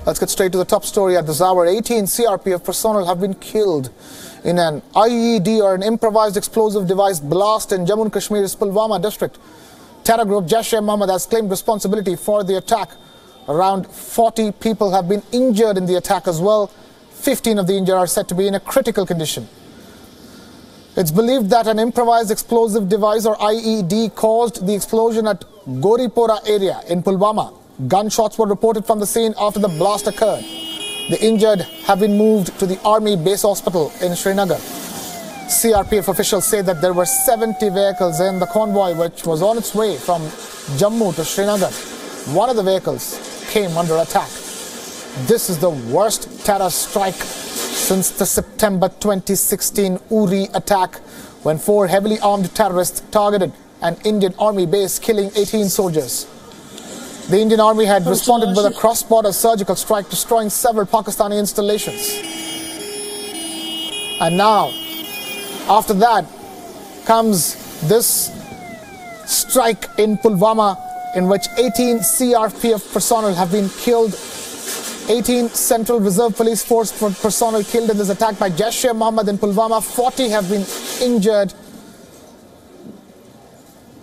Let's get straight to the top story at this hour. 18 CRPF personnel have been killed in an IED or an improvised explosive device blast in Jammu and Kashmir's Pulwama district. Terror group Jaish-e-Mohammed has claimed responsibility for the attack. Around 40 people have been injured in the attack as well. 15 of the injured are said to be in a critical condition. It's believed that an improvised explosive device or IED caused the explosion at Goripora area in Pulwama. Gunshots were reported from the scene after the blast occurred. The injured have been moved to the army base hospital in Srinagar. CRPF officials say that there were 70 vehicles in the convoy which was on its way from Jammu to Srinagar. One of the vehicles came under attack. This is the worst terror strike since the September 2016 Uri attack, when 4 heavily armed terrorists targeted an Indian army base, killing 18 soldiers. The Indian army had responded with a cross-border surgical strike, destroying several Pakistani installations. And now, after that, comes this strike in Pulwama, in which 18 CRPF personnel have been killed. 18 Central Reserve Police Force personnel killed in this attack by Jaish-e-Mohammed in Pulwama. 40 have been injured.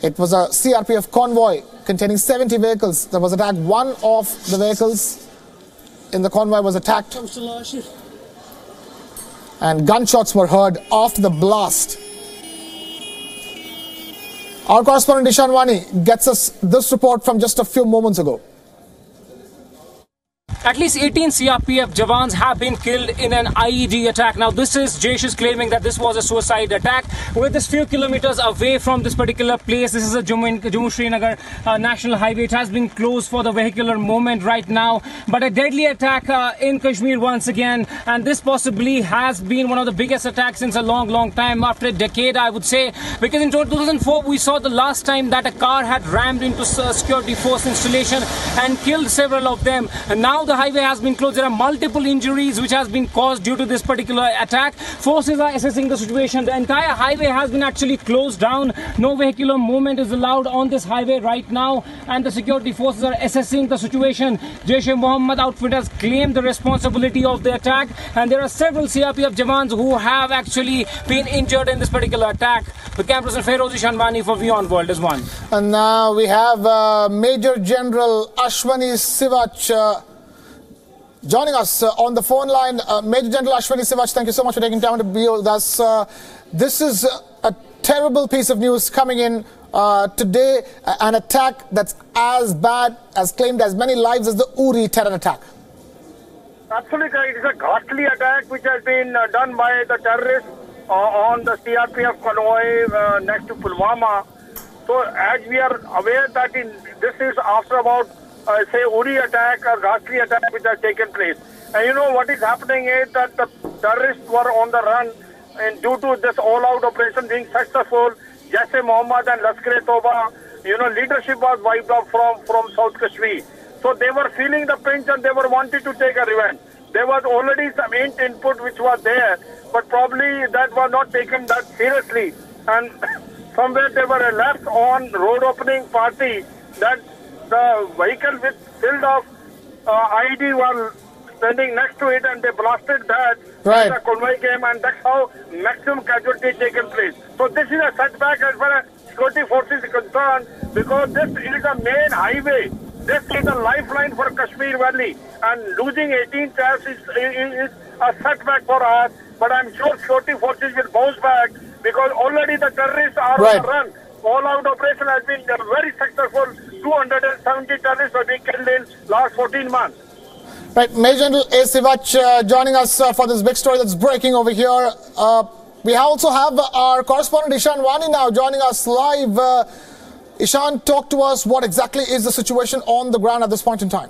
It was a CRPF convoy containing 70 vehicles that was attacked. One of the vehicles in the convoy was attacked, and gunshots were heard after the blast. Our correspondent Ishan Wani gets us this report from just a few moments ago. At least 18 CRPF Jawans have been killed in an IED attack. Now, this is Jaish is claiming that this was a suicide attack. We're just few kilometers away from this particular place. This is a Jammu-Srinagar national highway. It has been closed for the vehicular movement right now. But a deadly attack in Kashmir once again. And this possibly has been one of the biggest attacks since a long time, after a decade, I would say. Because in 2004, we saw the last time that a car had rammed into a security force installation and killed several of them. And now the highway has been closed. There are multiple injuries which has been caused due to this particular attack. Forces are assessing the situation. The entire highway has been actually closed down. No vehicular movement is allowed on this highway right now, and the security forces are assessing the situation. Jaish-e-Mohammed outfit has claimed the responsibility of the attack, and there are several CRPF Jawans who have actually been injured in this particular attack. The cameraperson Feroz Shanwani for Wion World is one. And now we have Major General Ashwani Sivach joining us on the phone line. Major General Ashwani Sivach, thank you so much for taking time to be with us. This is a terrible piece of news coming in today, an attack that's as bad, as claimed as many lives as the Uri terror attack. Absolutely, it is a ghastly attack which has been done by the terrorists on the CRPF convoy next to Pulwama. So as we are aware that this is after about say Uri attack or ghastly attack which has taken place. And you know what is happening is that the terrorists were on the run, and due to this all-out operation being successful, Jaish-e-Mohammed and Lashkar-e-Toba, leadership was wiped out from South Kashmir. So they were feeling the pinch and they were wanting to take a revenge. There was already some input which was there, but probably that was not taken that seriously. And somewhere they were left on road opening party that the vehicle with filled of IED was standing next to it, and they blasted that. Right. And the convoy came, and that's how maximum casualty taken place. So this is a setback as far as security forces is concerned, because this is a main highway. This is a lifeline for Kashmir Valley, and losing 18 cars is a setback for us. But I'm sure security forces will bounce back, because already the terrorists are on the run. All-out operation has been very successful. 270 terrorists have been killed in last 14 months. Right, Major General A. Sivach joining us for this big story that's breaking over here. We also have our correspondent Ishan Wani now joining us live. Ishan, talk to us. What exactly is the situation on the ground at this point in time?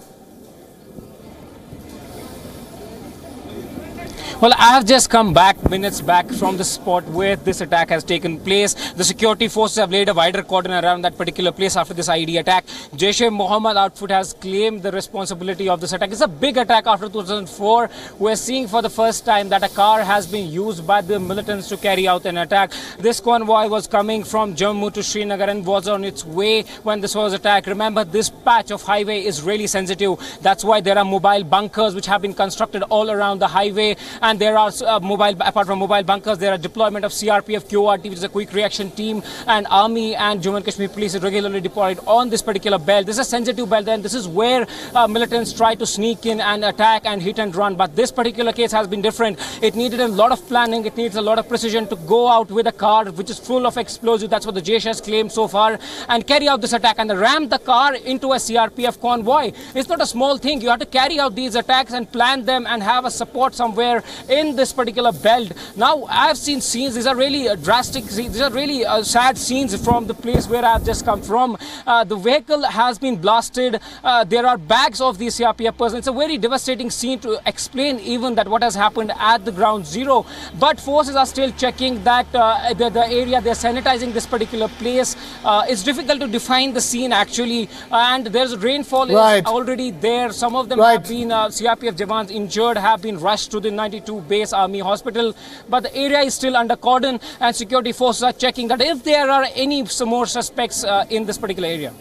Well, I have just come back minutes back from the spot where this attack has taken place. The security forces have laid a wider cordon around that particular place after this IED attack. Jaish-e-Mohammed outfit has claimed the responsibility of this attack. It's a big attack after 2004. We're seeing for the first time that a car has been used by the militants to carry out an attack. This convoy was coming from Jammu to Srinagar and was on its way when this was attacked. Remember, this patch of highway is really sensitive. That's why there are mobile bunkers which have been constructed all around the highway. And there are apart from mobile bunkers, there are deployment of CRPF, QRT, which is a quick reaction team, and Army and Jammu and Kashmir police is regularly deployed on this particular belt. This is a sensitive belt, and this is where militants try to sneak in and attack and hit and run. But this particular case has been different. It needed a lot of planning. It needs a lot of precision to go out with a car which is full of explosives. That's what the Jaish has claimed so far, and carry out this attack and ram the car into a CRPF convoy. It's not a small thing. You have to carry out these attacks and plan them and have a support somewhere in this particular belt. Now, I've seen scenes. These are really drastic scenes. These are really sad scenes from the place where I've just come from. The vehicle has been blasted. There are bags of these CRPF personnel. It's a very devastating scene to explain even that what has happened at the ground zero. But forces are still checking that the area. They're sanitizing this particular place. It's difficult to define the scene actually. And there's rainfall is already there. Some of them have been CRPF Jawans injured, have been rushed to the 92 base Army hospital, but the area is still under cordon and security forces are checking that if there are any more suspects in this particular area.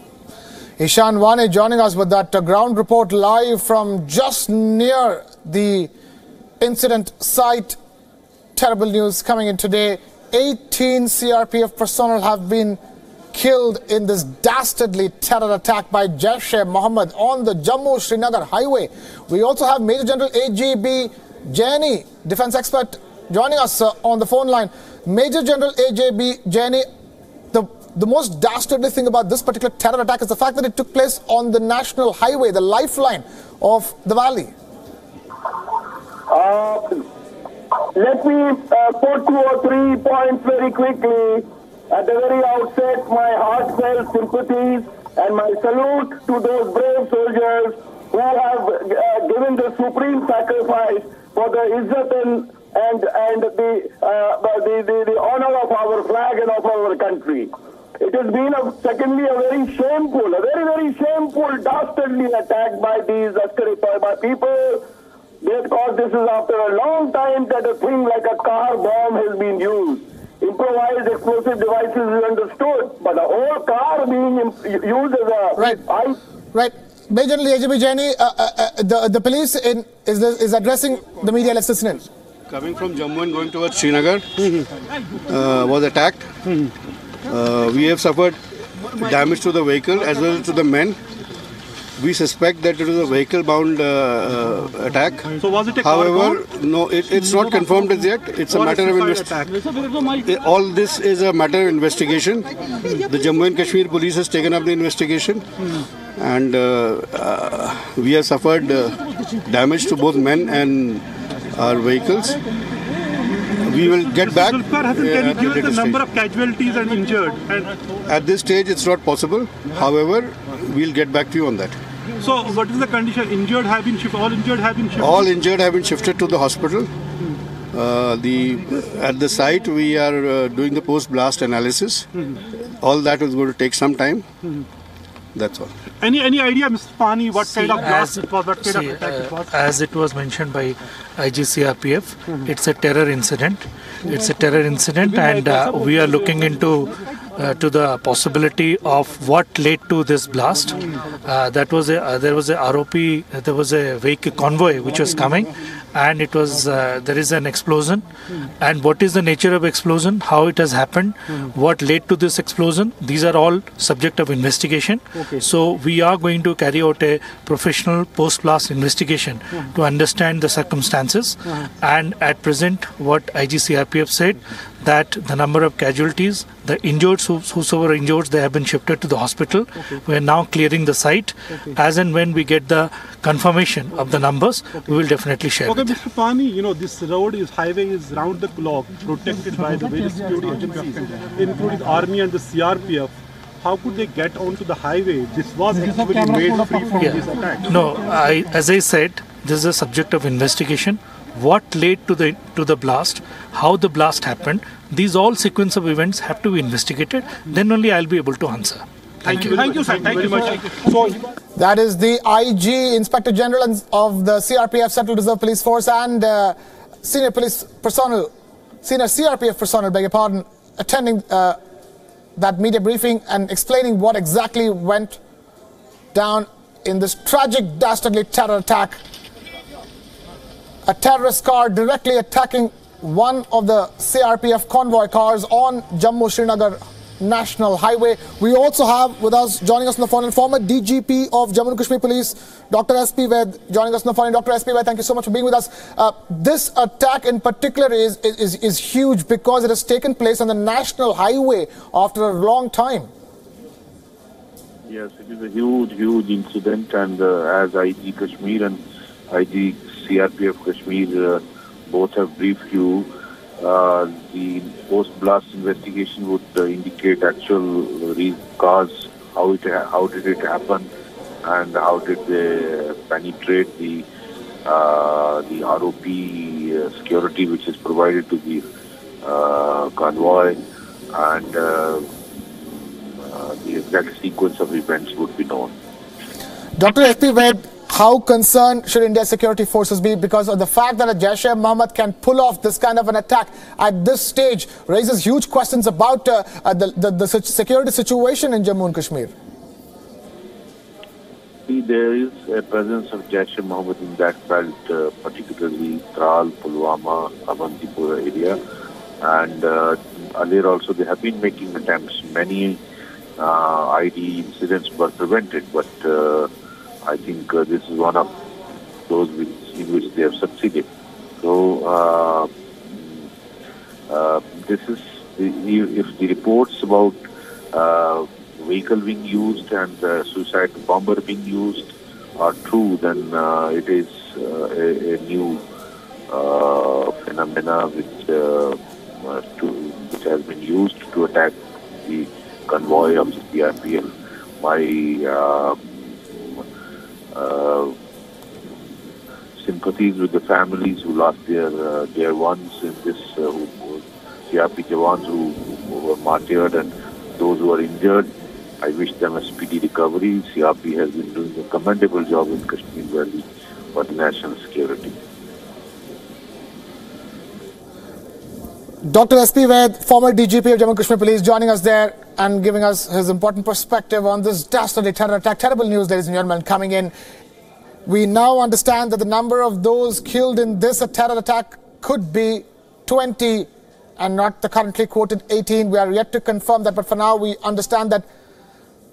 Ishan Wane joining us with that ground report live from just near the incident site. Terrible news coming in today. 18 CRPF personnel have been killed in this dastardly terror attack by Jaish-e-Mohammed on the Jammu-Srinagar highway. We also have Major General A.J.B. Jaini, defense expert, joining us on the phone line. Major General A.J.B. Jaini, the most dastardly thing about this particular terror attack is the fact that it took place on the national highway, the lifeline of the valley. Let me put 2 or 3 points very quickly. At the very outset, my heartfelt sympathies and my salute to those brave soldiers who have given the supreme sacrifice for the izzat and the honor of our flag and of our country. It has been, secondly, a very shameful, dastardly attack by these by people. Because this is after a long time that a thing like a car bomb has been used. Improvised explosive devices is understood, but a whole car being used as a... Right. Major General A.J.B. Jaini, the police is addressing the media. Let's listen in. Coming from Jammu and going towards Srinagar was attacked. We have suffered damage to the vehicle as well as to the men. We suspect that it was a vehicle-bound attack. So was it a However, no, it's not confirmed as yet. It's a matter of investigation. All this is a matter of investigation. The Jammu and Kashmir police has taken up the investigation, and we have suffered damage to both men and our vehicles. We will get back. Can you give us the number of casualties and injured? At this stage, it's not possible. However, we'll get back to you on that. So, what is the condition? Injured have been shifted. All injured have been shifted. All injured have been shifted to the hospital. At the site, we are doing the post-blast analysis. All that is going to take some time. That's all. Any idea, Mr. Pani, what kind of blast it was? What kind of attack it was? As it was mentioned by IGCRPF, it's a terror incident. It's a terror incident, and we are looking into to the possibility of what led to this blast. There was a ROP, there was a vehicle convoy which was coming, and it was there is an explosion. And what is the nature of explosion? How it has happened? What led to this explosion? These are all subject of investigation. So we are going to carry out a professional post-blast investigation to understand the circumstances. And at present, what IGCRPF said, that the number of casualties, the injured, whosoever injured, they have been shifted to the hospital. We are now clearing the site. As and when we get the confirmation of the numbers, we will definitely share. Okay, Mr. Pani, you know, this highway is round the clock, protected by the various security agencies, including Army and the CRPF. How could they get onto the highway? This was actually made free from this attack. No, as I said, this is a subject of investigation. what led to the blast, how the blast happened. These all sequence of events have to be investigated. Then only I'll be able to answer. Thank you. Thank you, sir. Thank you very much. So, that is the IG, Inspector General of the CRPF, Central Reserve Police Force, and senior CRPF personnel, beg your pardon, attending that media briefing and explaining what exactly went down in this tragic, dastardly terror attack. A terrorist car directly attacking one of the CRPF convoy cars on Jammu-Srinagar National Highway. We also have with us, joining us on the phone, former DGP of Jammu and Kashmir Police, Dr. S.P. Vaid, joining us on the phone. Dr. S.P. Vaid, thank you so much for being with us. This attack in particular is huge because it has taken place on the National Highway after a long time. Yes, it is a huge incident, and as IG Kashmir and IG CRPF Kashmir both have briefed you, the post-blast investigation would indicate actual cause, how did it happen, and how did they penetrate the ROP security which is provided to the convoy, and the exact sequence of events would be known. Dr. S.P. Vaid, how concerned should India's security forces be because of the fact that a Jaish-e-Mohammed can pull off this kind of an attack at this stage raises huge questions about the security situation in Jammu and Kashmir? There is a presence of Jaish-e-Mohammed in that belt, particularly Tral, Pulwama, Avantipura area, and earlier also they have been making attempts. Many ID incidents were prevented, but I think this is one of those in which they have succeeded. So this is if the reports about vehicle being used and suicide bomber being used are true, then it is a new phenomena which has been used to attack the convoy of the CRPF. My sympathies with the families who lost their dear ones in this, CRP Jawans who were martyred, and those who are injured. I wish them a speedy recovery. CRP has been doing a commendable job in Kashmir Valley for the national security. Dr. S.P. Vaid, former DGP of Jammu and Kashmir Police, joining us there and giving us his important perspective on this dastardly terror attack. Terrible news, ladies and gentlemen, coming in. We now understand that the number of those killed in this terror attack could be 20 and not the currently quoted 18. We are yet to confirm that, but for now we understand that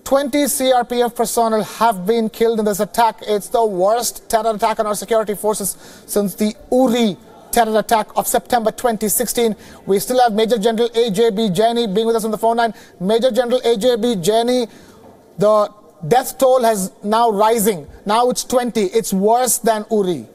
20 CRPF personnel have been killed in this attack. It's the worst terror attack on our security forces since the Uri terror attack of September 2016. We still have Major General A.J.B. Jaini being with us on the phone line. Major General A.J.B. Jaini, the death toll has now rising. Now it's 20. It's worse than Uri.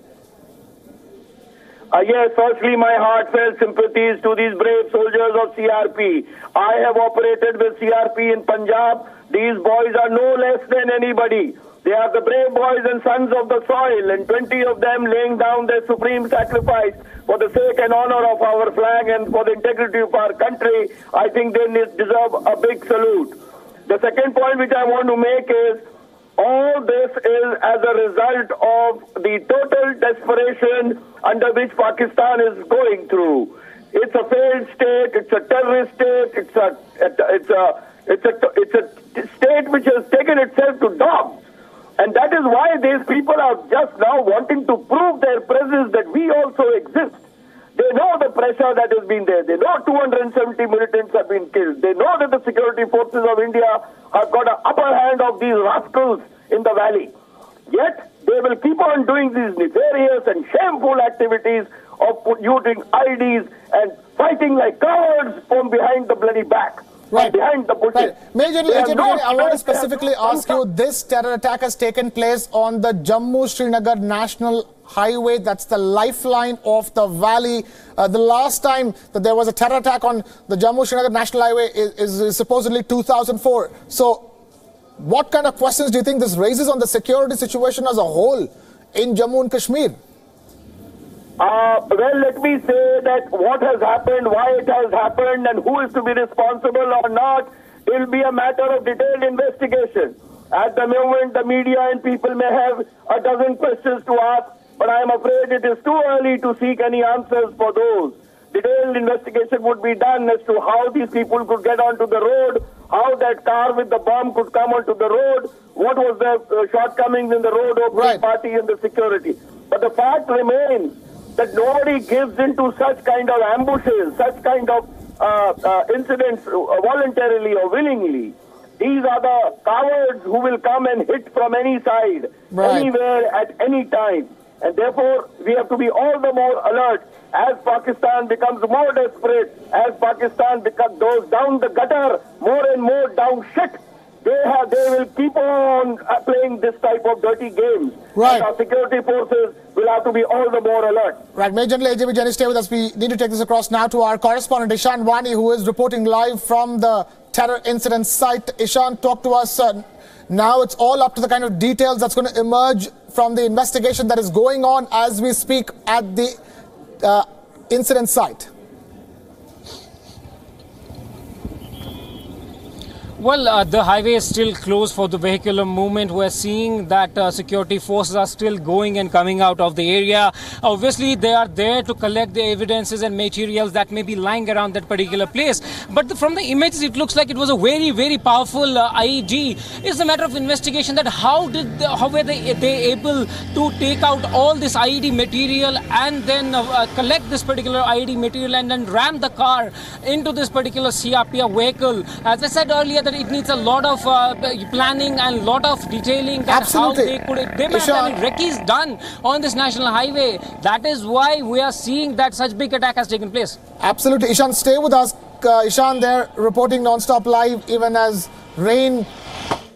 Yes, firstly, my heartfelt sympathies to these brave soldiers of CRP. I have operated with CRP in Punjab. These boys are no less than anybody. They are the brave boys and sons of the soil, and 20 of them laying down their supreme sacrifice for the sake and honor of our flag and for the integrity of our country. I think they deserve a big salute. The second point which I want to make is, all this is as a result of the total desperation under which Pakistan is going through. It's a failed state, it's a terrorist state, it's a state which has taken itself to dogs. And that is why these people are just now wanting to prove their presence, that we also exist. They know the pressure that has been there. They know 270 militants have been killed. They know that the security forces of India have got an upper hand of these rascals in the valley. Yet, they will keep on doing these nefarious and shameful activities of using IDs and fighting like cowards from behind the bloody back. Right. Behind the bushes. Right. Major, I want to specifically ask you, this terror attack has taken place on the Jammu-Srinagar National Highway. That's the lifeline of the valley. The last time that there was a terror attack on the Jammu-Srinagar National Highway is supposedly 2004. So what kind of questions do you think this raises on the security situation as a whole in Jammu and Kashmir? Well, let me say that what has happened, why it has happened, and who is to be responsible or not, will be a matter of detailed investigation. At the moment, the media and people may have a dozen questions to ask, but I am afraid it is too early to seek any answers for those. Detailed investigation would be done as to how these people could get onto the road, how that car with the bomb could come onto the road, what was the shortcomings in the road opening party and the security. But the fact remains that nobody gives into such kind of ambushes, such kind of incidents voluntarily or willingly. These are the cowards who will come and hit from any side, anywhere, at any time. And therefore, we have to be all the more alert as Pakistan becomes more desperate, as Pakistan goes down the gutter, more and more down shit. They will keep on playing this type of dirty games. Right. And our security forces will have to be all the more alert. Right. Major General AJB Jenny, stay with us. We need to take this across now to our correspondent Ishan Wani, who is reporting live from the terror incident site. Ishan, talk to us. Now it's all up to the kind of details that's going to emerge from the investigation that is going on as we speak at the incident site. Well, the highway is still closed for the vehicular movement. We're seeing that security forces are still going and coming out of the area. Obviously, they are there to collect the evidences and materials that may be lying around that particular place. But from the images, it looks like it was a very, very powerful IED. It's a matter of investigation that how were they able to take out all this IED material and then collect this particular IED material and then ram the car into this particular CRPF vehicle. As I said earlier, that it needs a lot of planning and a lot of detailing. Absolutely. How they must have recce's done on this national highway. That is why we are seeing that such big attack has taken place. Absolutely. Ishan, stay with us. Ishan there reporting non-stop live even as rain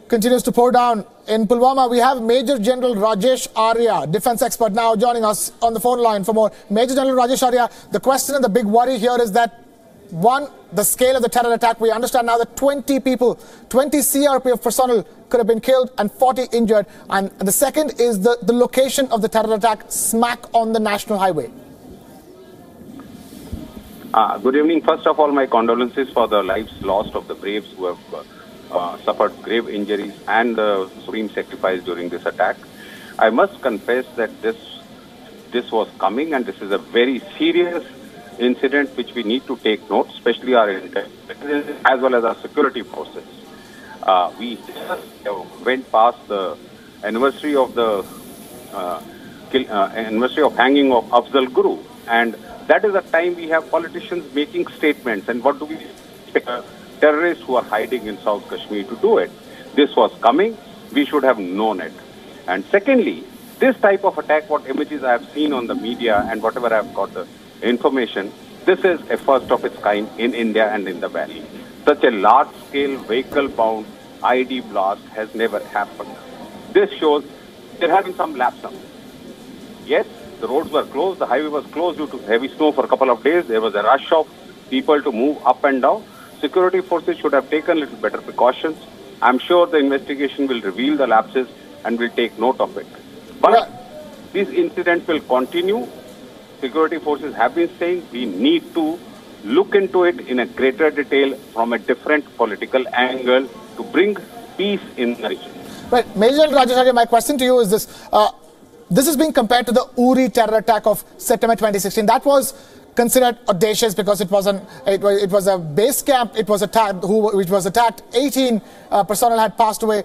continues to pour down. In Pulwama, we have Major General Rajesh Arya, defense expert, now joining us on the phone line for more. Major General Rajesh Arya, the question and the big worry here is that, one, the scale of the terror attack. We understand now that 20 people, 20 CRPF personnel could have been killed and 40 injured. And the second is the location of the terror attack smack on the national highway. Good evening. First of all, my condolences for the lives lost of the braves who have suffered grave injuries and the supreme sacrifice during this attack. I must confess that this was coming, and this is a very serious incident which we need to take note, especially our intelligence as well as our security forces. We just went past the anniversary of the anniversary of hanging of Afzal Guru, and that is the time we have politicians making statements. And what do we expect terrorists who are hiding in South Kashmir to do it? This was coming. We should have known it. And secondly, this type of attack, what images I have seen on the media and whatever I have got the information, this is a first of its kind in India and in the valley. Such a large-scale vehicle-bound IED blast has never happened. This shows there have been some lapse-up. Yes, the roads were closed, the highway was closed due to heavy snow for a couple of days. There was a rush of people to move up and down. Security forces should have taken a little better precautions. I'm sure the investigation will reveal the lapses and will take note of it. But these incidents will continue. Security forces have been saying we need to look into it in a greater detail from a different political angle to bring peace in the region. Right. Major Rajesh Arya, my question to you is this. This is being compared to the Uri terror attack of September 2016. That was considered audacious because it was a base camp. It was attacked. Which was attacked. 18 personnel had passed away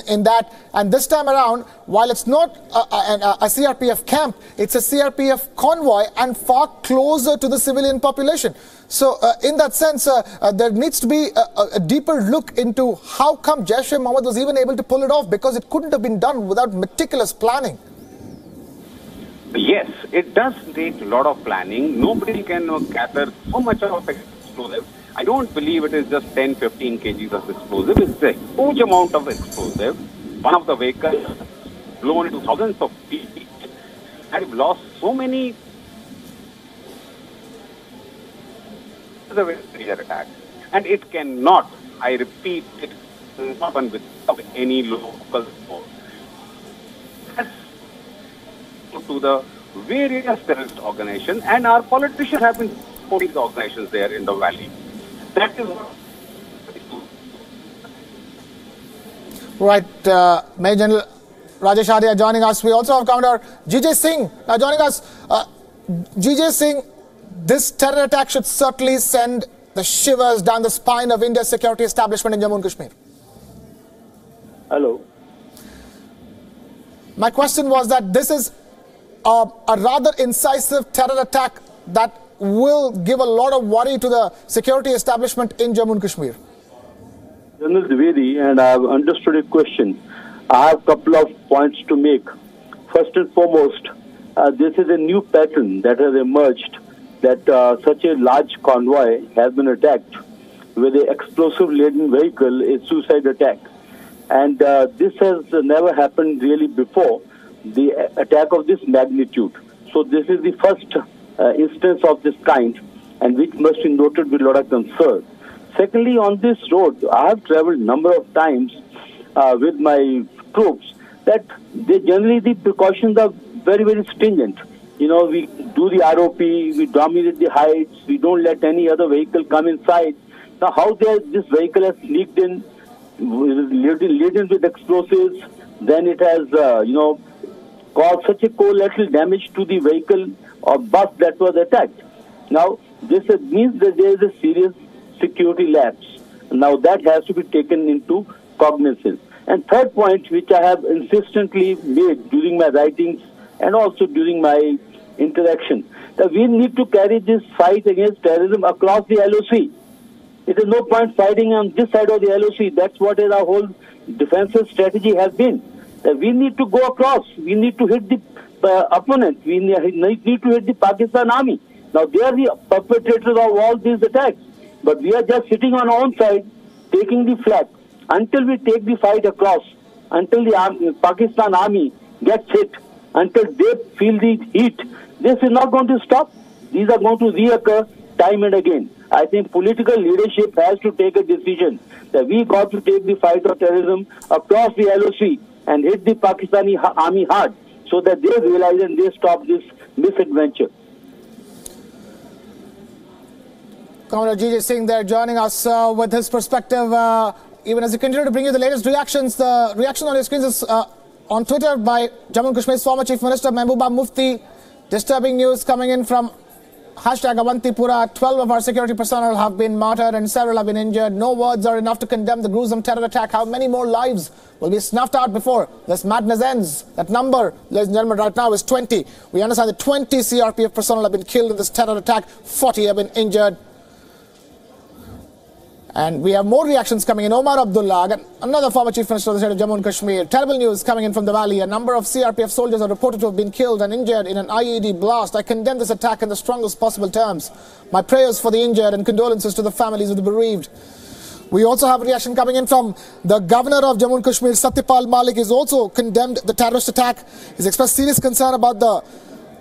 in that. And this time around, while it's not a CRPF camp, it's a CRPF convoy and far closer to the civilian population. So in that sense, there needs to be a deeper look into how come Jaish-e-Mohammed was even able to pull it off, because it couldn't have been done without meticulous planning. Yes, it does take a lot of planning. Nobody can gather so much of explosive. I don't believe it is just 10-15 kgs of explosive. It's a huge amount of explosive. One of the vehicles blown into thousands of feet. And we've lost so many. It's a very major attack. And it cannot, I repeat, it cannot happen without any local support. To the various terrorist organizations, and our politicians have been supporting the organizations there in the valley. That is what. Right, Major General Rajesh Arya joining us. We also have Commander Jaish-e-Singh now joining us. Jaish-e-Singh, this terror attack should certainly send the shivers down the spine of India's security establishment in Jammu and Kashmir. Hello. My question was that this is a rather incisive terror attack that will give a lot of worry to the security establishment in Jammu and Kashmir. General Dwivedi, and I have understood your question. I have a couple of points to make. First and foremost, this is a new pattern that has emerged, that such a large convoy has been attacked with an explosive-laden vehicle, a suicide attack. And this has never happened really before, the attack of this magnitude. So this is the first instance of this kind, and which must be noted with a lot of concern. Secondly, on this road, I have traveled a number of times with my troops, that they generally, the precautions are very, very stringent. You know, we do the ROP, we dominate the heights, we don't let any other vehicle come inside. Now, how this vehicle has sneaked in, laden with explosives, then it has, caused such a collateral damage to the vehicle or bus that was attacked. Now, this means that there is a serious security lapse. Now, that has to be taken into cognizance. And third point, which I have insistently made during my writings and also during my interaction, that we need to carry this fight against terrorism across the LOC. It is no point fighting on this side of the LOC. That's what our whole defensive strategy has been. That we need to go across. We need to hit the opponent. We need to hit the Pakistan army. Now, they are the perpetrators of all these attacks. But we are just sitting on our own side, taking the flag. Until we take the fight across, until the Pakistan army gets hit, until they feel the heat, this is not going to stop. These are going to reoccur time and again. I think political leadership has to take a decision that we got to take the fight of terrorism across the LOC and hit the Pakistani army hard, so that they realize and they stop this misadventure. Commander Jaish-e-Singh there joining us with his perspective. Even as we continue to bring you the latest reactions, the reaction on your screens is on Twitter by Jammu and Kashmir's former Chief Minister Mehbooba Mufti. Disturbing news coming in from #Avantipura. 12 of our security personnel have been martyred and several have been injured. No words are enough to condemn the gruesome terror attack. How many more lives will be snuffed out before this madness ends? That number, ladies and gentlemen, right now is 20. We understand that 20 CRPF personnel have been killed in this terror attack. 40 have been injured. And we have more reactions coming in. Omar Abdullah, another former Chief Minister of the state of Jammu and Kashmir. Terrible news coming in from the valley. A number of CRPF soldiers are reported to have been killed and injured in an IED blast. I condemn this attack in the strongest possible terms. My prayers for the injured and condolences to the families of the bereaved. We also have a reaction coming in from the Governor of Jammu and Kashmir, Satyapal Malik. Has also condemned the terrorist attack. He's expressed serious concern about the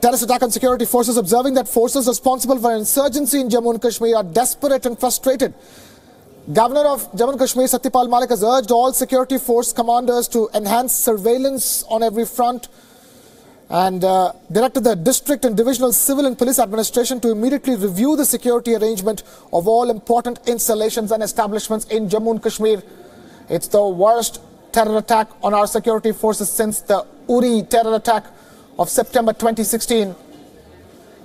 terrorist attack on security forces, observing that forces responsible for insurgency in Jammu and Kashmir are desperate and frustrated. Governor of Jammu and Kashmir, Satyapal Malik, has urged all security force commanders to enhance surveillance on every front and directed the district and divisional civil and police administration to immediately review the security arrangement of all important installations and establishments in Jammu and Kashmir. It's the worst terror attack on our security forces since the Uri terror attack of September 2016.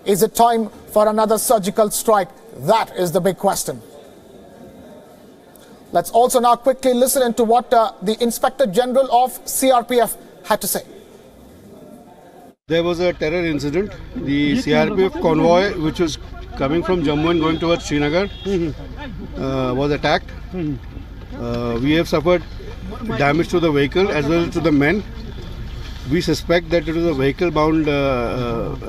Is it time for another surgical strike? That is the big question. Let's also now quickly listen into what the Inspector General of CRPF had to say. There was a terror incident. The CRPF convoy, which was coming from Jammu and going towards Srinagar, was attacked. We have suffered damage to the vehicle as well as to the men. We suspect that it was a vehicle-bound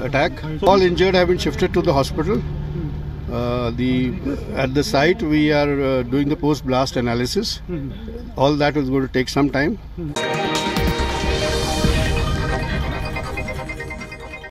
attack. All injured have been shifted to the hospital. At the site, we are doing the post-blast analysis. All that is going to take some time.